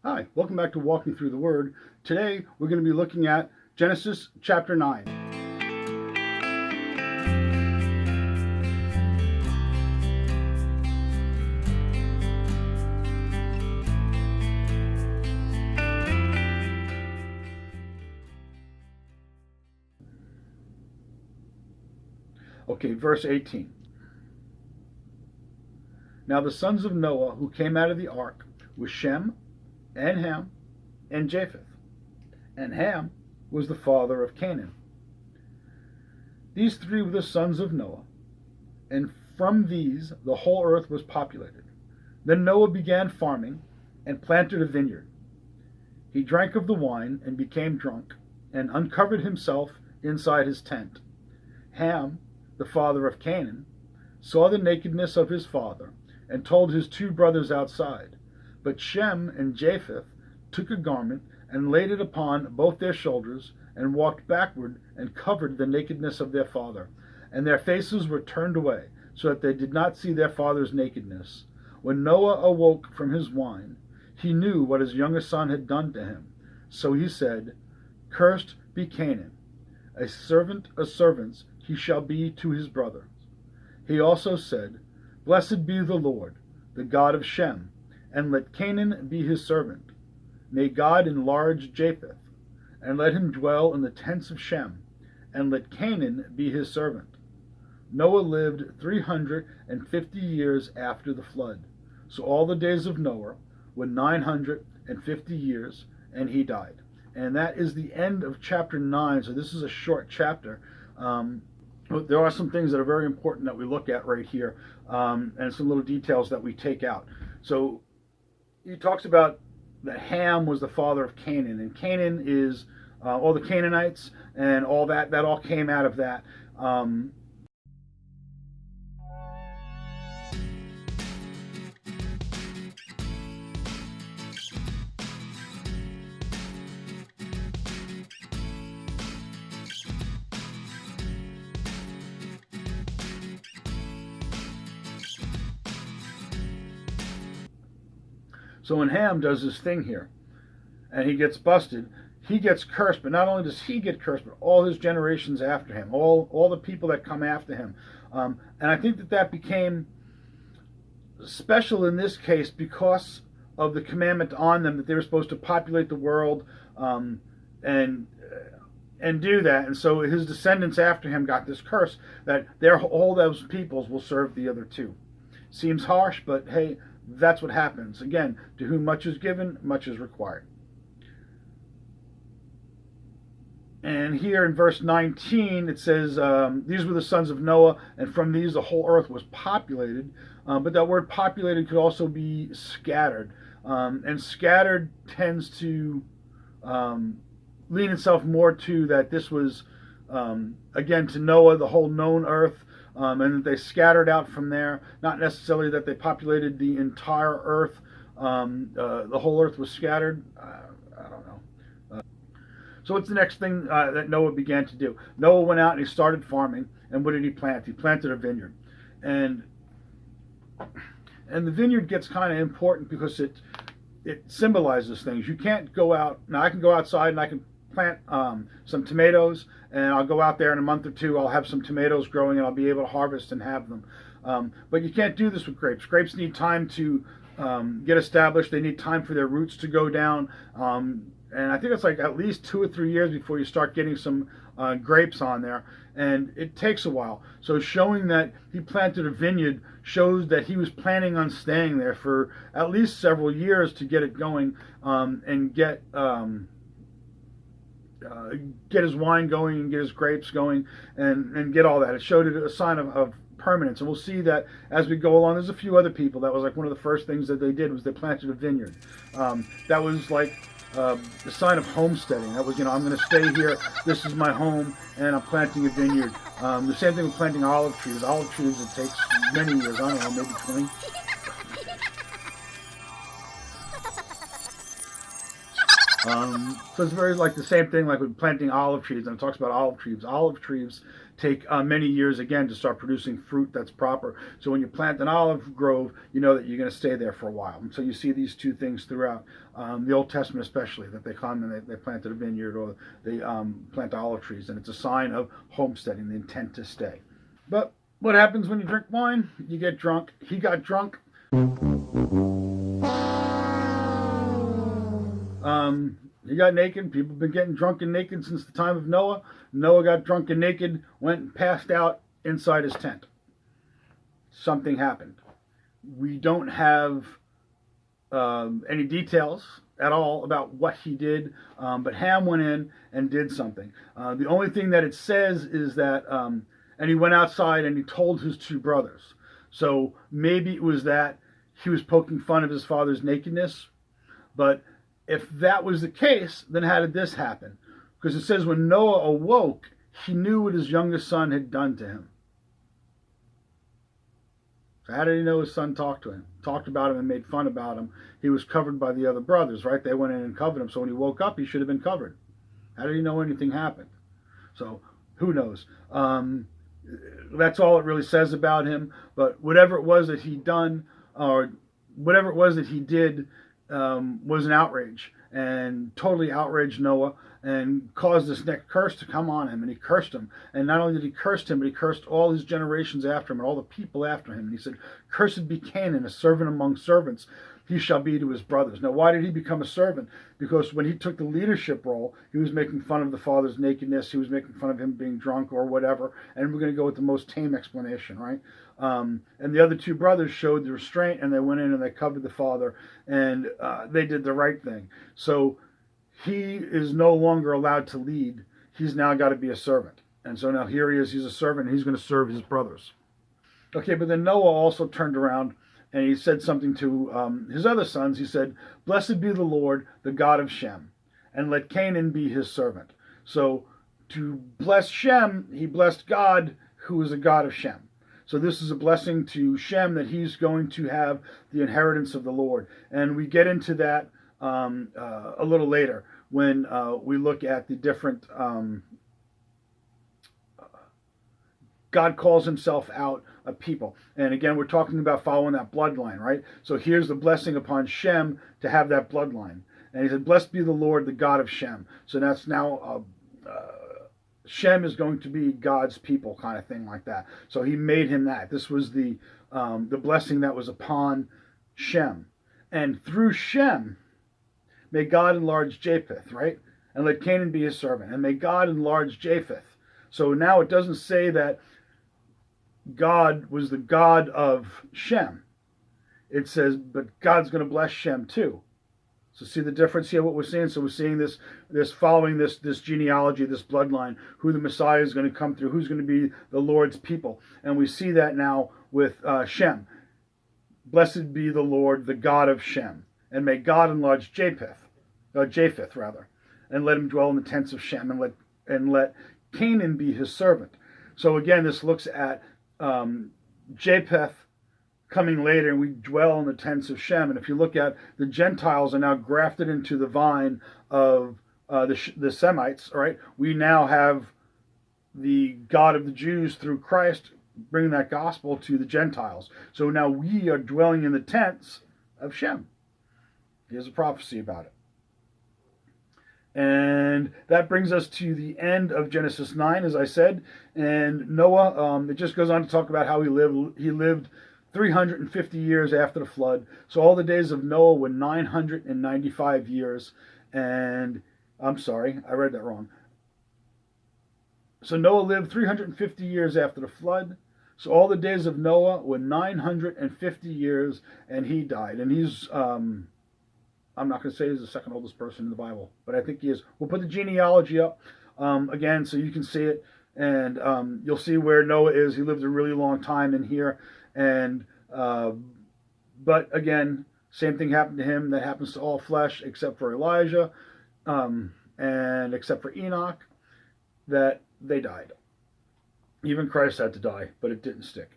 Hi, welcome back to Walking Through the Word. Today we're going to be looking at Genesis chapter 9. Okay, verse 18. Now the sons of Noah who came out of the ark were Shem and Ham and Japheth. And Ham was the father of Canaan. These three were the sons of Noah, and from these the whole earth was populated. Then Noah began farming and planted a vineyard. He drank of the wine and became drunk, and uncovered himself inside his tent. Ham, the father of Canaan, saw the nakedness of his father, and told his two brothers outside. But Shem and Japheth took a garment and laid it upon both their shoulders, and walked backward and covered the nakedness of their father. And their faces were turned away, so that they did not see their father's nakedness. When Noah awoke from his wine, he knew what his younger son had done to him. So he said, "Cursed be Canaan, a servant of servants he shall be to his brothers." He also said, "Blessed be the Lord, the God of Shem, and let Canaan be his servant. May God enlarge Japheth, and let him dwell in the tents of Shem, and let Canaan be his servant." Noah lived 350 years after the flood. So all the days of Noah were 950 years, and he died. And that is the end of chapter 9. So this is a short chapter. There are some things that are very important that we look at right here, and some little details that we take out. So he talks about that Ham was the father of Canaan, and Canaan is all the Canaanites and all that all came out of that. So when Ham does his thing here, and he gets busted, he gets cursed, but not only does he get cursed, but all his generations after him, all the people that come after him. And I think that became special in this case because of the commandment on them that they were supposed to populate the world and do that. And so his descendants after him got this curse that all those peoples will serve the other two. Seems harsh, but hey, that's what happens. Again, to whom much is given, much is required. And here in verse 19, it says, these were the sons of Noah, and from these the whole earth was populated. But that word populated could also be scattered. And scattered tends to lean itself more to that this was, again, to Noah, the whole known earth. And they scattered out from there, not necessarily that they populated the entire earth. The whole earth was scattered. I don't know. So what's the next thing that Noah began to do? Noah went out and he started farming. And what did he plant? He planted a vineyard. And the vineyard gets kind of important because it symbolizes things. You can't go out. Now I can go outside and I can plant some tomatoes, and I'll go out there in a month or two, I'll have some tomatoes growing and I'll be able to harvest and have them. But you can't do this with grapes. Grapes need time to get established. They need time for their roots to go down. And I think it's like at least 2 or 3 years before you start getting some grapes on there. And it takes a while. So showing that he planted a vineyard shows that he was planning on staying there for at least several years to get it going, and get his wine going and get his grapes going and get all that. It showed a sign of permanence. And we'll see that as we go along. There's a few other people that was like one of the first things that they did was they planted a vineyard. That was like the sign of homesteading. That was, I'm going to stay here. This is my home, and I'm planting a vineyard. The same thing with planting olive trees. Olive trees, it takes many years. I don't know, maybe 20. So it's very like the same thing like with planting olive trees, and it talks about olive trees. Olive trees take many years again to start producing fruit that's proper. So when you plant an olive grove, you know that you're going to stay there for a while. And so you see these two things throughout the Old Testament, especially, that they come and they planted a vineyard, or they plant olive trees, and it's a sign of homesteading, the intent to stay. But what happens when you drink wine? You get drunk. He got drunk. He got naked. People have been getting drunk and naked since the time of Noah. Noah got drunk and naked, went and passed out inside his tent. Something happened. We don't have any details at all about what he did, but Ham went in and did something. The only thing that it says is that, and he went outside and he told his two brothers. So maybe it was that he was poking fun of his father's nakedness, but if that was the case, then how did this happen? Because it says when Noah awoke, he knew what his youngest son had done to him. So how did he know his son talked about him and made fun about him? He was covered by the other brothers, right? They went in and covered him. So when he woke up, he should have been covered. How did he know anything happened? So who knows? That's all it really says about him. But whatever it was that he done, or whatever it was that he did, was an outrage, and totally outraged Noah, and caused this next curse to come on him. And he cursed him. And not only did he curse him, but he cursed all his generations after him and all the people after him. And he said, "Cursed be Canaan, a servant among servants. He shall be to his brothers." Now, why did he become a servant? Because when he took the leadership role, he was making fun of the father's nakedness. He was making fun of him being drunk or whatever. And we're going to go with the most tame explanation, right? And the other two brothers showed the restraint, and they went in and they covered the father, and they did the right thing. So he is no longer allowed to lead. He's now got to be a servant. And so now here he is. He's a servant, and he's going to serve his brothers. Okay, but then Noah also turned around, and he said something to his other sons. He said, "Blessed be the Lord, the God of Shem, and let Canaan be his servant." So to bless Shem, he blessed God, who is a God of Shem. So this is a blessing to Shem, that he's going to have the inheritance of the Lord. And we get into that a little later when we look at the different... God calls himself out a people. And again, we're talking about following that bloodline, right? So here's the blessing upon Shem to have that bloodline. And he said, "Blessed be the Lord, the God of Shem." So that's now... Shem is going to be God's people, kind of thing like that. So he made him that. This was the blessing that was upon Shem. And through Shem, may God enlarge Japheth, right? And let Canaan be his servant. And may God enlarge Japheth. So now it doesn't say that God was the God of Shem. It says, but God's going to bless Shem too. So see the difference here, what we're seeing? So we're seeing this following this genealogy, this bloodline, who the Messiah is going to come through, who's going to be the Lord's people. And we see that now with Shem. Blessed be the Lord, the God of Shem. And may God enlarge Japheth, and let him dwell in the tents of Shem, and let Canaan be his servant. So again, this looks at Japheth coming later, and we dwell in the tents of Shem. And if you look at the Gentiles are now grafted into the vine of the Semites, right? We now have the God of the Jews through Christ bringing that gospel to the Gentiles. So now we are dwelling in the tents of Shem. Here's a prophecy about it. And that brings us to the end of Genesis 9, as I said. And Noah, it just goes on to talk about how he lived. He lived 350 years after the flood. So all the days of Noah were 995 years. And I'm sorry, I read that wrong. So Noah lived 350 years after the flood. So all the days of Noah were 950 years, and he died. And he's, I'm not going to say he's the second oldest person in the Bible, but I think he is. We'll put the genealogy up again so you can see it. And you'll see where Noah is. He lived a really long time in here. And but again, same thing happened to him that happens to all flesh, except for Elijah, and except for Enoch, that they died. Even Christ had to die, but it didn't stick.